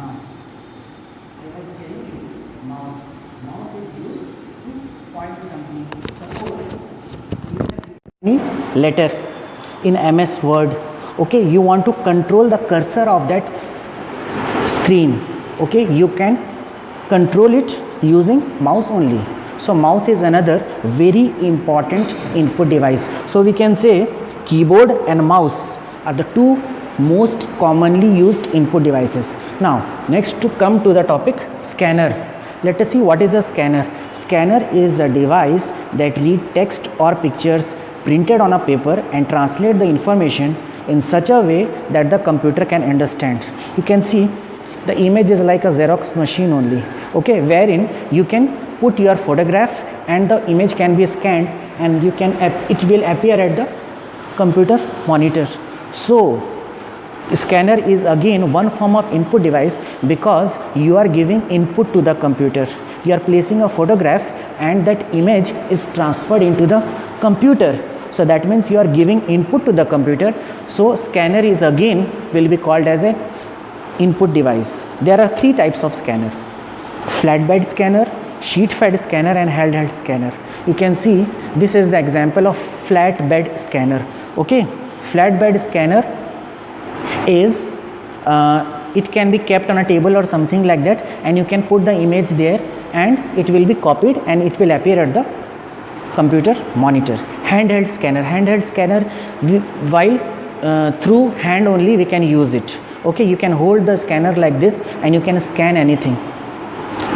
Now, I was telling you, mouse. Mouse is used to point something. Suppose you have any letter in MS Word. Okay, you want to control the cursor of that screen. Okay, you can control it using mouse only. So mouse is another very important input device. So we can say keyboard and mouse are the two most commonly used input devices. Now next to come to the topic scanner. Let us see what is a scanner. Scanner is a device that reads text or pictures printed on a paper and translate the information in such a way that the computer can understand. You can see the image is like a Xerox machine only, okay, wherein you can put your photograph and the image can be scanned and it will appear at the computer monitor. So scanner is again one form of input device because you are giving input to the computer. You are placing a photograph and that image is transferred into the computer. So that means you are giving input to the computer. So scanner is again will be called as a input device. There are three types of scanner: flatbed scanner, sheet fed scanner and handheld scanner. You can see this is the example of flatbed scanner. Okay, flatbed scanner is it can be kept on a table or something like that, and you can put the image there and it will be copied and it will appear at the computer monitor. Handheld scanner, while through hand only we can use it. Okay, you can hold the scanner like this and you can scan anything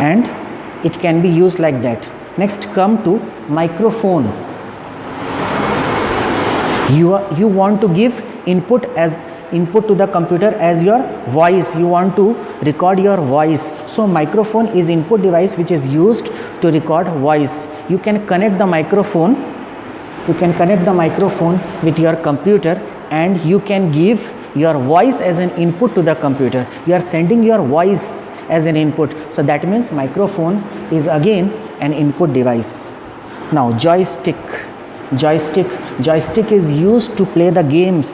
and it can be used like that. Next come to microphone. You want to give input to the computer as your voice. You want to record your voice. So microphone is input device which is used to record voice. You can connect the microphone with your computer and you can give your voice as an input to the computer. You are sending your voice as an input. So that means microphone is again an input device. Now joystick is used to play the games,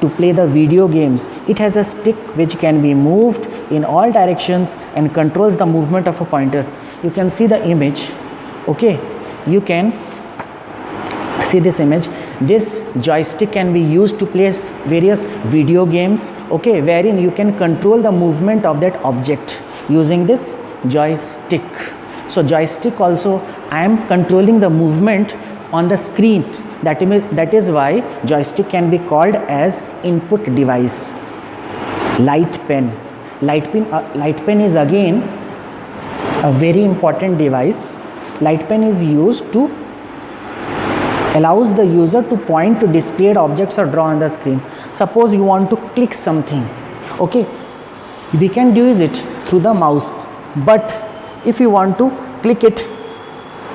to play the video games. It has a stick which can be moved in all directions and controls the movement of a pointer. You can see the image. Okay, you can see this image. This joystick can be used to play various video games, okay, wherein you can control the movement of that object using this joystick. So joystick also, I am controlling the movement on the screen. That is why joystick can be called as input device. Light pen is again a very important device. Light pen is used to allows the user to point to displayed objects or draw on the screen. Suppose you want to click something, okay, we can use it through the mouse, but if you want to click it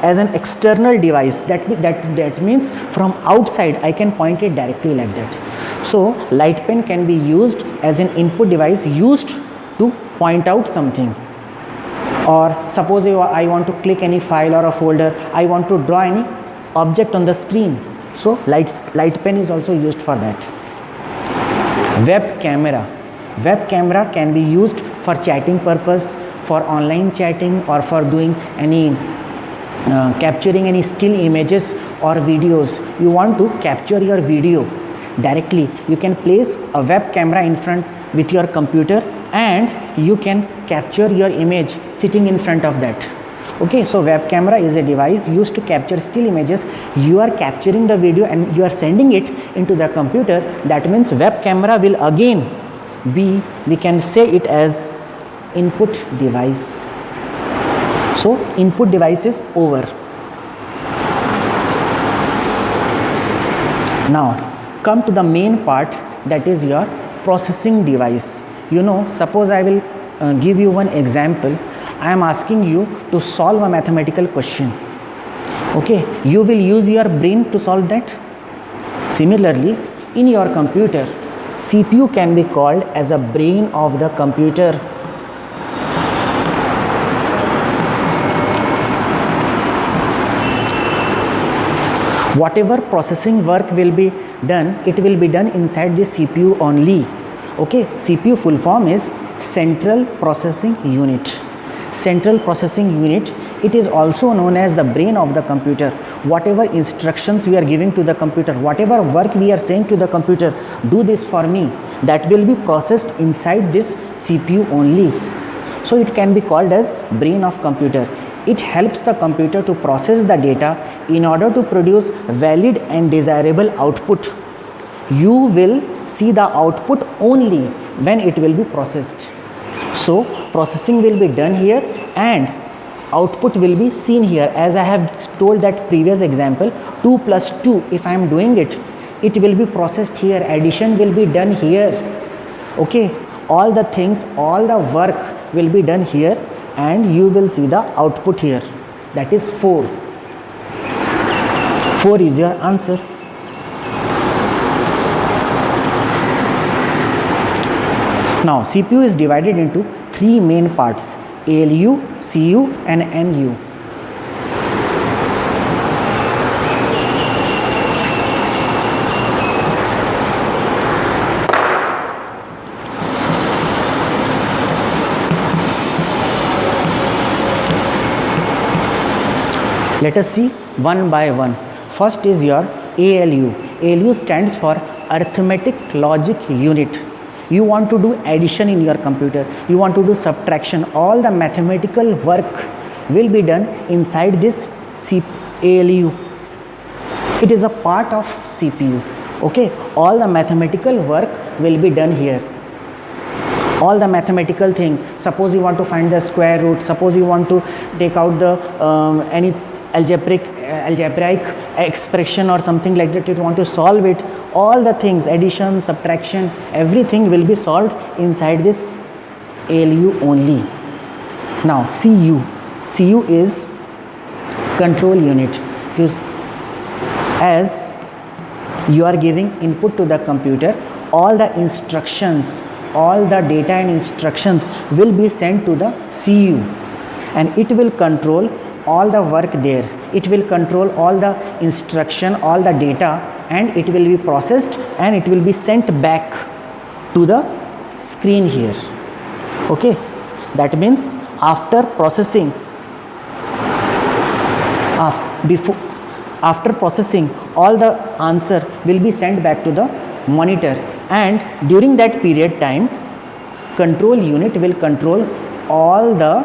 as an external device, that means from outside I can point it directly like that. So light pen can be used as an input device used to point out something. Or suppose I want to click any file or a folder, I want to draw any object on the screen. So light pen is also used for that. Web camera can be used for chatting purpose, for online chatting, or for doing any capturing any still images or videos. You want to capture your video directly, you can place a web camera in front with your computer and you can capture your image sitting in front of that. Okay, so web camera is a device used to capture still images. You are capturing the video and you are sending it into the computer. That means web camera will again be, we can say it as input device. So input device is over. Now come to the main part, that is your processing device. You know, suppose I will give you one example. I am asking you to solve a mathematical question. Okay, you will use your brain to solve that. Similarly, in your computer, CPU can be called as a brain of the computer. Whatever processing work will be done, it will be done inside the CPU only. Okay, CPU full form is central processing unit. Central processing unit, it is also known as the brain of the computer. Whatever instructions we are giving to the computer, whatever work we are saying to the computer, do this for me, that will be processed inside this CPU only. So it can be called as brain of computer. It helps the computer to process the data in order to produce valid and desirable output. You will see the output only when it will be processed. So processing will be done here and output will be seen here. As I have told that previous example, 2 plus 2, if I am doing it, it will be processed here. Addition will be done here. Okay, all the things, all the work will be done here and you will see the output here. That is 4. 4 is your answer. Now CPU is divided into 3 main parts: ALU, CU and MU. Let us see one by one. First is your ALU. ALU stands for Arithmetic Logic Unit. You want to do addition in your computer, you want to do subtraction, all the mathematical work will be done inside this ALU. It is a part of CPU. Okay, all the mathematical work will be done here. All the mathematical thing, suppose you want to find the square root, suppose you want to take out the any algebraic expression or something like that, you want to solve it, all the things, addition, subtraction, everything will be solved inside this ALU only. Now CU is control unit. As you are giving input to the computer, all the instructions, all the data and instructions will be sent to the CU and it will control all the work there. It will control all the instruction, all the data, and it will be processed and it will be sent back to the screen here. Okay, that means after processing, after processing, all the answer will be sent back to the monitor, and during that period time, control unit will control all the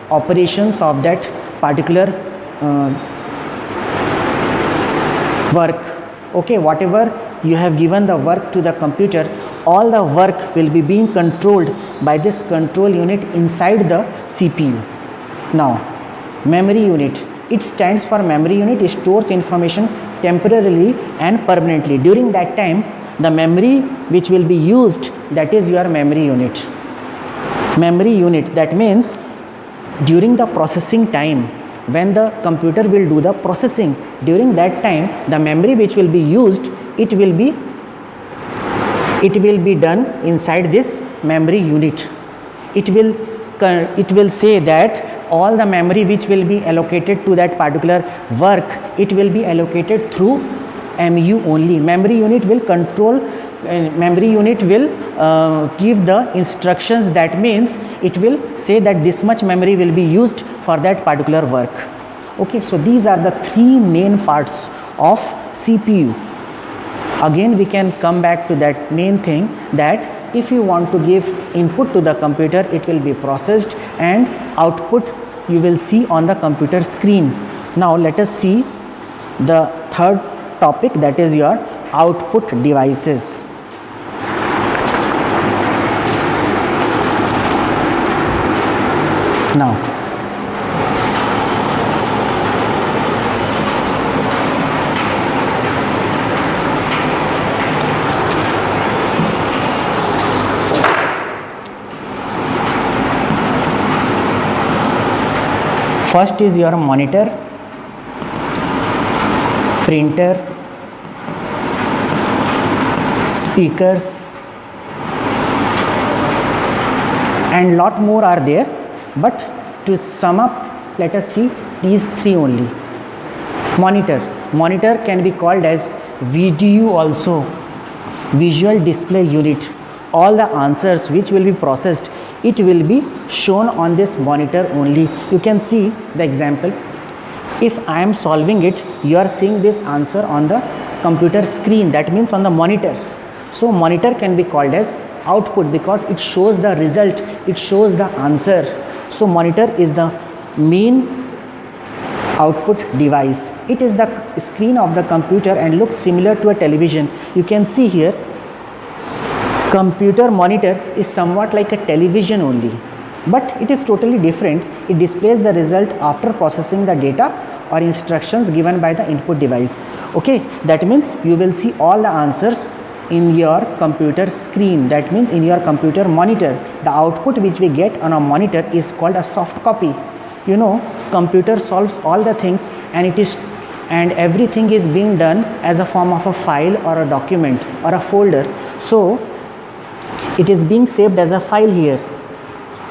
operations of that particular work. Okay, whatever you have given the work to the computer, all the work will be being controlled by this control unit inside the CPU. Now memory unit, it stands for memory unit. It stores information temporarily and permanently. During that time, the memory which will be used, that is your memory unit. Memory unit, that means during the processing time, when the computer will do the processing, during that time the memory which will be used, it will be done inside this memory unit. It will say that all the memory which will be allocated to that particular work, it will be allocated through MU only. Memory unit will control, memory unit will give the instructions. That means it will say that this much memory will be used for that particular work. Okay, so these are the 3 main parts of CPU. Again we can come back to that main thing, that if you want to give input to the computer, it will be processed and output you will see on the computer screen. Now let us see the third topic, that is your output devices. Now first is your monitor, printer, speakers, and lot more are there, but to sum up, let us see these 3 only. Monitor can be called as VDU also, visual display unit. All the answers which will be processed it will be shown on this monitor only. You can see the example. If I am solving it, you are seeing this answer on the computer screen, that means on the monitor. So monitor can be called as output because it shows the result, it shows the answer. So monitor is the main output device. It is the screen of the computer and looks similar to a television. You can see here, computer monitor is somewhat like a television only, but it is totally different. It displays the result after processing the data or instructions given by the input device. Okay, that means you will see all the answers in your computer screen, that means in your computer monitor. The output which we get on a monitor is called a soft copy. You know, computer solves all the things and everything is being done as a form of a file or a document or a folder. So it is being saved as a file here.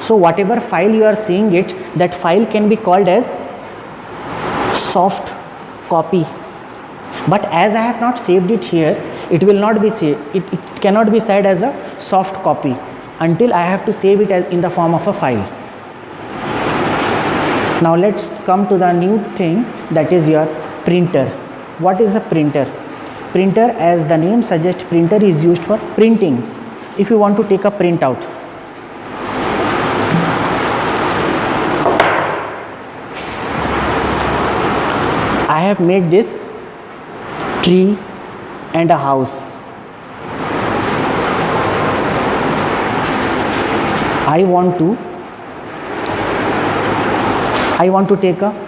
So whatever file you are seeing it, that file can be called as soft copy. But as I have not saved it here, it will not be saved. It cannot be said as a soft copy until I have to save it as in the form of a file. Now let's come to the new thing, that is your printer. What is a printer? Printer, as the name suggests, printer is used for printing. If you want to take a printout, I have made this tree and a house. I want to take a